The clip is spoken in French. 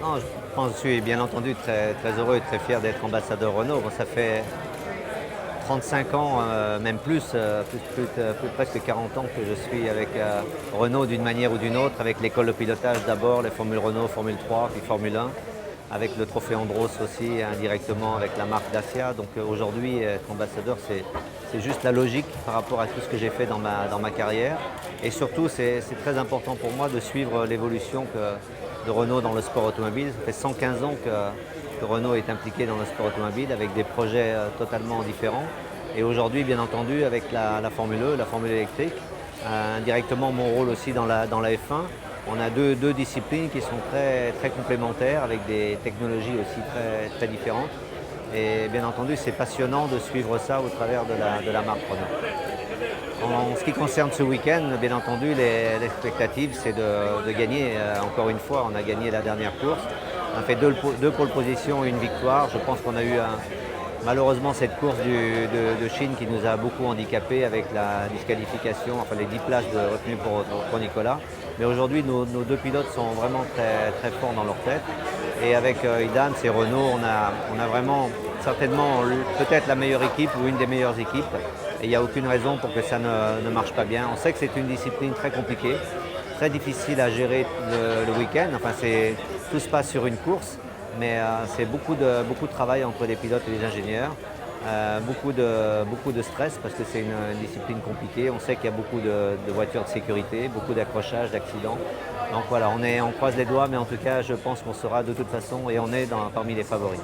Non, je pense que je suis bien entendu très, très heureux et très fier d'être ambassadeur Renault. Bon, ça fait 35 ans, même plus, presque 40 ans que je suis avec Renault d'une manière ou d'une autre, avec l'école de pilotage d'abord, les Formule Renault, Formule 3, puis Formule 1, avec le trophée Andros aussi, indirectement avec la marque Dacia. Donc aujourd'hui, être ambassadeur, c'est juste la logique par rapport à tout ce que j'ai fait dans ma carrière. Et surtout, c'est très important pour moi de suivre l'évolution de Renault dans le sport automobile. Ça fait 115 ans que Renault est impliqué dans le sport automobile avec des projets totalement différents. Et aujourd'hui, bien entendu, avec la Formule E, la Formule électrique, indirectement mon rôle aussi dans la F1, on a deux disciplines qui sont très, très complémentaires avec des technologies aussi très, très différentes. Et bien entendu, c'est passionnant de suivre ça au travers de la marque Renault. En ce qui concerne ce week-end, bien entendu, l'expectative, c'est de gagner. Encore une fois, on a gagné la dernière course. On a fait deux pole positions et une victoire. Je pense qu'on a eu malheureusement cette course de Chine qui nous a beaucoup handicapés avec la disqualification, enfin les 10 places de retenues pour Nicolas. Mais aujourd'hui, nos deux pilotes sont vraiment très, très forts dans leur tête. Et avec Idams et Renault, on a vraiment certainement peut-être la meilleure équipe ou une des meilleures équipes. Et il n'y a aucune raison pour que ça ne marche pas bien. On sait que c'est une discipline très compliquée, très difficile à gérer le week-end. Enfin, tout se passe sur une course, mais c'est beaucoup de travail entre les pilotes et les ingénieurs. Beaucoup de stress parce que c'est une discipline compliquée. On sait qu'il y a beaucoup de voitures de sécurité, beaucoup d'accrochages, d'accidents. Donc voilà, on croise les doigts, mais en tout cas, je pense qu'on sera de toute façon et on est parmi les favoris.